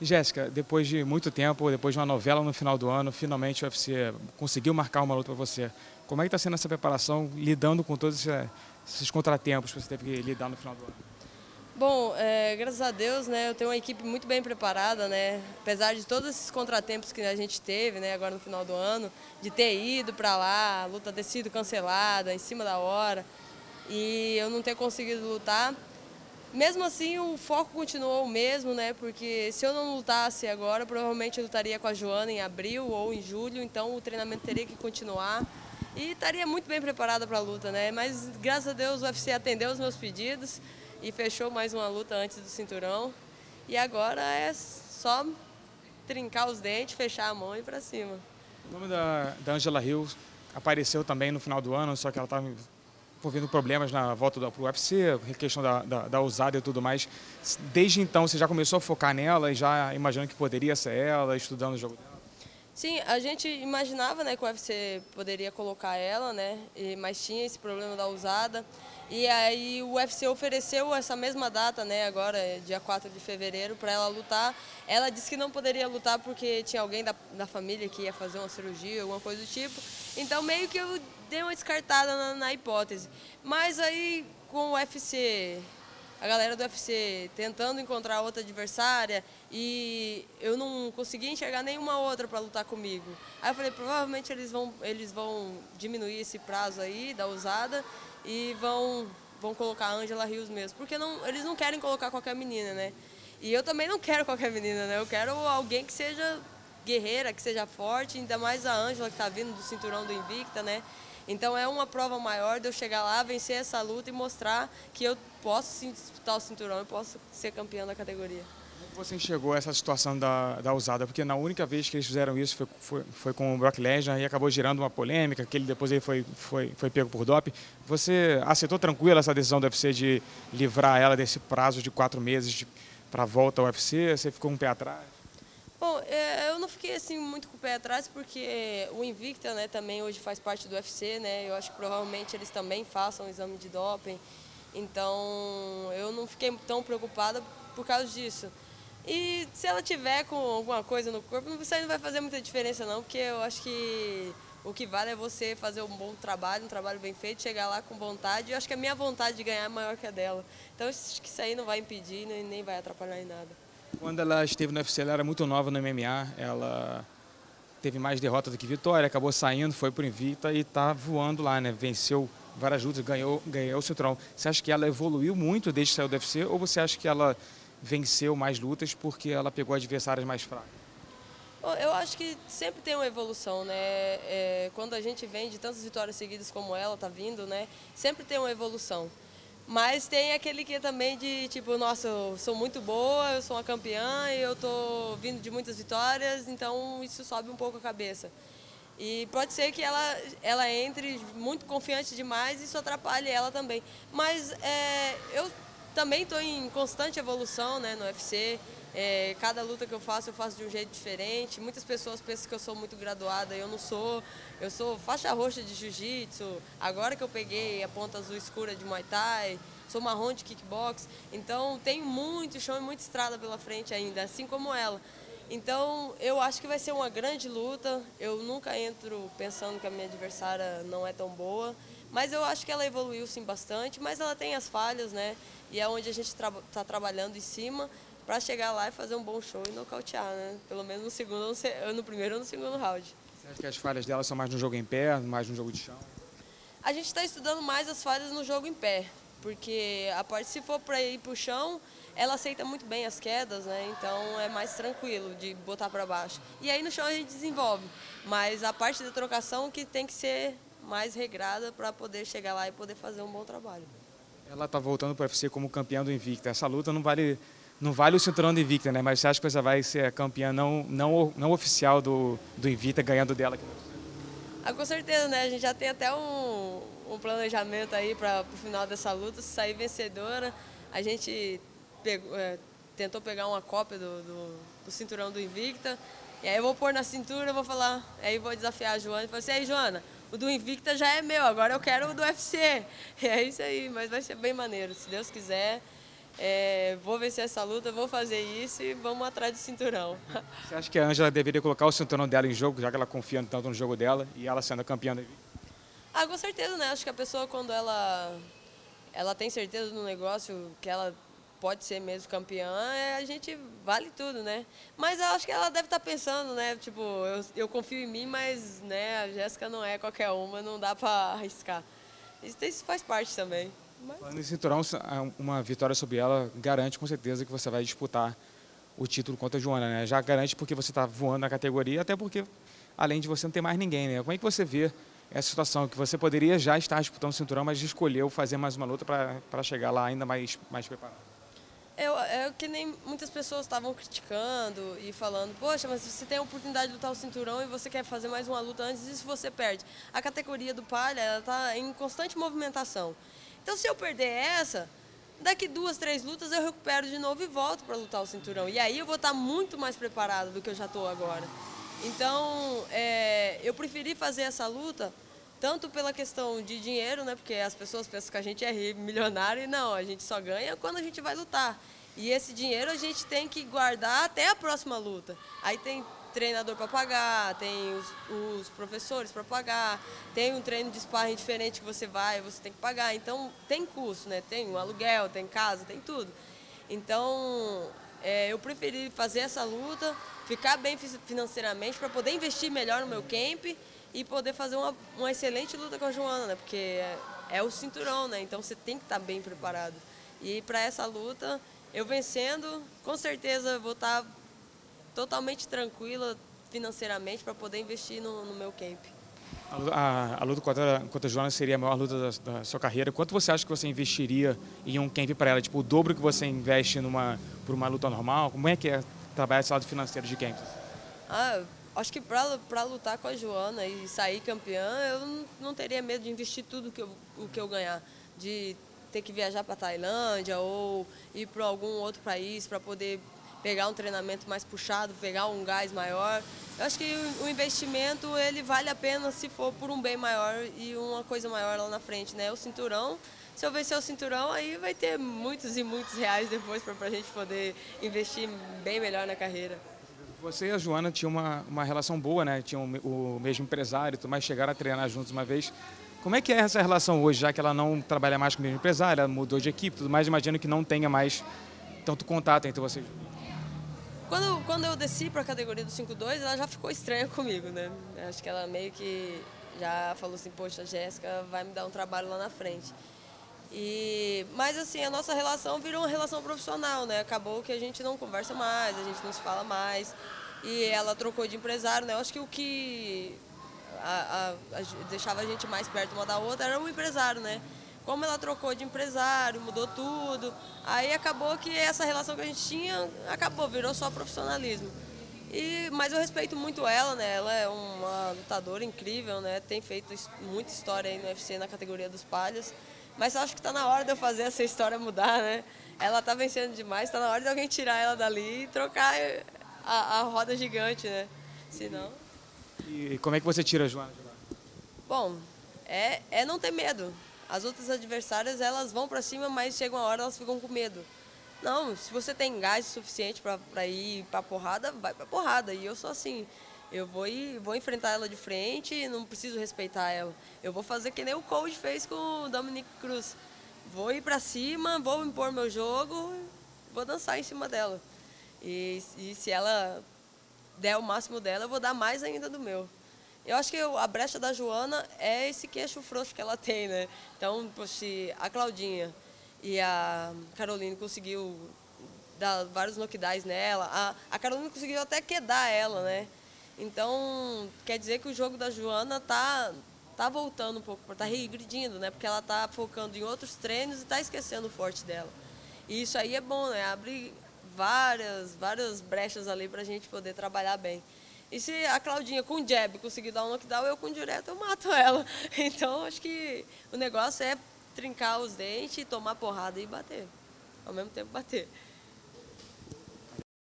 Jéssica, depois de muito tempo, depois de uma novela no final do ano, finalmente o UFC conseguiu marcar uma luta para você. Como é que está sendo essa preparação, lidando com todos esses contratempos que você teve que lidar no final do ano? Bom, graças a Deus, né, eu tenho uma equipe muito bem preparada, né, apesar de todos esses contratempos que a gente teve, né, agora no final do ano, de ter ido para lá, a luta ter sido cancelada em cima da hora e eu não ter conseguido lutar. Mesmo assim, o foco continuou o mesmo, né, porque se eu não lutasse agora, provavelmente eu lutaria com a Joana em abril ou em julho, então o treinamento teria que continuar e estaria muito bem preparada para a luta, né, mas graças a Deus o UFC atendeu os meus pedidos e fechou mais uma luta antes do cinturão. E agora é só trincar os dentes, fechar a mão e ir pra cima. O nome da Angela Hill apareceu também no final do ano, só que ela estava envolvendo problemas na volta para o UFC, questão da usada e tudo mais. Desde então, você já começou a focar nela e já imaginando que poderia ser ela, estudando o jogo dela? Sim, a gente imaginava, né, que o UFC poderia colocar ela, né, mas tinha esse problema da usada. E aí o UFC ofereceu essa mesma data, né, agora, dia 4 de fevereiro, para ela lutar. Ela disse que não poderia lutar porque tinha alguém da família que ia fazer uma cirurgia, alguma coisa do tipo. Então meio que eu dei uma descartada na hipótese. Mas aí com o UFC, a galera do UFC tentando encontrar outra adversária e eu não conseguia enxergar nenhuma outra para lutar comigo. Aí eu falei, provavelmente eles vão diminuir esse prazo aí da usada e vão colocar a Angela Rios mesmo, porque eles não querem colocar qualquer menina, né? E eu também não quero qualquer menina, né? Eu quero alguém que seja guerreira, que seja forte, ainda mais a Ângela que está vindo do cinturão do Invicta, né? Então é uma prova maior de eu chegar lá, vencer essa luta e mostrar que eu posso sim disputar o cinturão e posso ser campeã da categoria. Como que você enxergou essa situação da usada? Porque na única vez que eles fizeram isso foi com o Brock Lesnar e acabou gerando uma polêmica, que ele depois ele foi pego por doping. Você aceitou tranquilo essa decisão do UFC de livrar ela desse prazo de 4 meses para a volta ao UFC? Você ficou um pé atrás? Bom, eu não fiquei assim muito com o pé atrás porque o Invicta, né, também hoje faz parte do UFC, né? Eu acho que provavelmente eles também façam um exame de doping. Então, eu não fiquei tão preocupada por causa disso. E se ela tiver com alguma coisa no corpo, isso aí não vai fazer muita diferença não, porque eu acho que o que vale é você fazer um bom trabalho, um trabalho bem feito, chegar lá com vontade. Eu acho que a minha vontade de ganhar é maior que a dela. Então, acho que isso aí não vai impedir, nem vai atrapalhar em nada. Quando ela esteve no UFC, ela era muito nova no MMA, ela teve mais derrotas do que vitória, acabou saindo, foi pro Invicta e está voando lá, né? Venceu várias lutas, ganhou o cinturão. Você acha que ela evoluiu muito desde que saiu do UFC ou você acha que ela venceu mais lutas porque ela pegou adversários mais fracos? Bom, eu acho que sempre tem uma evolução, né? Quando a gente vem de tantas vitórias seguidas como ela tá vindo, né? Sempre tem uma evolução. Mas tem aquele que é também de tipo, nossa, eu sou muito boa, eu sou uma campeã e eu tô vindo de muitas vitórias, então isso sobe um pouco a cabeça. E pode ser que ela entre muito confiante demais e isso atrapalhe ela também. Mas eu também estou em constante evolução, né, no UFC. Cada luta que eu faço de um jeito diferente. Muitas pessoas pensam que eu sou muito graduada, eu não sou. Eu sou faixa roxa de jiu-jitsu, agora que eu peguei a ponta azul escura de Muay Thai, sou marrom de kickbox. Então tenho muito chão e muita estrada pela frente ainda, assim como ela. Então, eu acho que vai ser uma grande luta. Eu nunca entro pensando que a minha adversária não é tão boa, mas eu acho que ela evoluiu sim bastante, mas ela tem as falhas, né? E é onde a gente está trabalhando em cima para chegar lá e fazer um bom show e nocautear, né? Pelo menos no segundo, no primeiro ou no segundo round. Você acha que as falhas dela são mais no jogo em pé, mais no jogo de chão? A gente está estudando mais as falhas no jogo em pé, porque a parte se for para ir para o chão, ela aceita muito bem as quedas, né? Então é mais tranquilo de botar para baixo. E aí no chão a gente desenvolve, mas a parte da trocação que tem que ser mais regrada para poder chegar lá e poder fazer um bom trabalho. Ela está voltando para o UFC como campeã do Invicta. Essa luta não vale o cinturão do Invicta, né? Mas você acha que você vai ser a campeã não oficial do Invicta, ganhando dela aqui no UFC? Ah, com certeza, né? A gente já tem até um planejamento aí para o final dessa luta, se sair vencedora. A gente tentou pegar uma cópia do cinturão do Invicta. E aí eu vou pôr na cintura, vou falar, aí vou desafiar a Joana e falar assim, aí Joana, o do Invicta já é meu, agora eu quero o do UFC. E é isso aí, mas vai ser bem maneiro, se Deus quiser. Vou vencer essa luta, vou fazer isso e vamos atrás do cinturão. Você acha que a Ângela deveria colocar o cinturão dela em jogo, já que ela confia tanto no jogo dela e ela sendo a campeã da vida? Ah, com certeza, né? Acho que a pessoa, quando ela tem certeza no negócio, que ela pode ser mesmo campeã, a gente vale tudo, né? Mas eu acho que ela deve estar pensando, né? Tipo, eu confio em mim, mas né, a Jéssica não é qualquer uma, não dá pra arriscar. Isso faz parte também. Mas... Falando em cinturão, uma vitória sobre ela garante com certeza que você vai disputar o título contra a Joana, né? Já garante porque você está voando na categoria, até porque, além de você, não tem mais ninguém, né? Como é que você vê essa situação, que você poderia já estar disputando o cinturão, mas escolheu fazer mais uma luta para chegar lá ainda mais preparado? É que nem muitas pessoas estavam criticando e falando, poxa, mas você tem a oportunidade de lutar o cinturão e você quer fazer mais uma luta antes, e se você perde? A categoria do palha, ela está em constante movimentação. Então, se eu perder essa, daqui 2, 3 lutas eu recupero de novo e volto para lutar o cinturão. E aí eu vou estar muito mais preparado do que eu já estou agora. Então, eu preferi fazer essa luta tanto pela questão de dinheiro, né? Porque as pessoas pensam que a gente é milionário e não, a gente só ganha quando a gente vai lutar. E esse dinheiro a gente tem que guardar até a próxima luta. Aí tem treinador para pagar, tem os professores para pagar, tem um treino de sparring diferente que você tem que pagar. Então tem custo, né? Tem um aluguel, tem casa, tem tudo. Então eu preferi fazer essa luta, ficar bem financeiramente para poder investir melhor no meu camp e poder fazer uma excelente luta com a Joana, né? Porque é o cinturão, né? Então você tem que estar bem preparado. E para essa luta, eu vencendo, com certeza eu vou estar totalmente tranquila financeiramente para poder investir no meu camp. A luta contra a Joana seria a maior luta da sua carreira. Quanto você acha que você investiria em um camp para ela? Tipo, o dobro que você investe por uma luta normal? Como é que é trabalhar esse lado financeiro de camp? Acho que para lutar com a Joana e sair campeã, eu não teria medo de investir tudo o que eu ganhar. De ter que viajar para a Tailândia ou ir para algum outro país para poder pegar um treinamento mais puxado, pegar um gás maior. Eu acho que o investimento ele vale a pena se for por um bem maior e uma coisa maior lá na frente, né? O cinturão, se eu vencer o cinturão, aí vai ter muitos e muitos reais depois para a gente poder investir bem melhor na carreira. Você e a Joana tinham uma relação boa, né? Tinham o mesmo empresário, mas chegaram a treinar juntos uma vez. Como é que é essa relação hoje, já que ela não trabalha mais com o mesmo empresário, ela mudou de equipe, tudo mais, imagino que não tenha mais tanto contato entre vocês? Quando eu desci para a categoria do 5-2, ela já ficou estranha comigo, né? Acho que ela meio que já falou assim, poxa, a Jéssica vai me dar um trabalho lá na frente. Mas assim, a nossa relação virou uma relação profissional, né? Acabou que a gente não conversa mais, a gente não se fala mais. E ela trocou de empresário, né? Eu acho que o que deixava a gente mais perto uma da outra era o empresário, né? Como ela trocou de empresário, mudou tudo, aí acabou que essa relação que a gente tinha virou só profissionalismo. Mas eu respeito muito ela, né? Ela é uma lutadora incrível, né? Tem feito muita história aí no UFC na categoria dos palhas. Mas eu acho que está na hora de eu fazer essa história mudar, né? Ela está vencendo demais, está na hora de alguém tirar ela dali e trocar a roda gigante, né? Senão... E como é que você tira a Joana de lá? Bom, não ter medo. As outras adversárias, elas vão para cima, mas chega uma hora elas ficam com medo. Não, se você tem gás suficiente para ir para porrada, vai para porrada. E eu sou assim, eu vou enfrentar ela de frente, não preciso respeitar ela. Eu vou fazer que nem o Code fez com o Dominick Cruz. Vou ir para cima, vou impor meu jogo, vou dançar em cima dela. E se ela der o máximo dela, eu vou dar mais ainda do meu. Eu acho que a brecha da Joana é esse queixo frouxo que ela tem, né? Então, se a Claudinha e a Caroline conseguiu dar vários knockdowns nela, a Caroline conseguiu até quedar ela, né? Então, quer dizer que o jogo da Joana tá voltando um pouco, tá regredindo, né? Porque ela tá focando em outros treinos e tá esquecendo o forte dela. E isso aí é bom, né? Abre várias brechas ali pra gente poder trabalhar bem. E se a Claudinha com jab conseguir dar um knockdown, eu com direto eu mato ela. Então, acho que o negócio é trincar os dentes, tomar porrada e bater. Ao mesmo tempo, bater.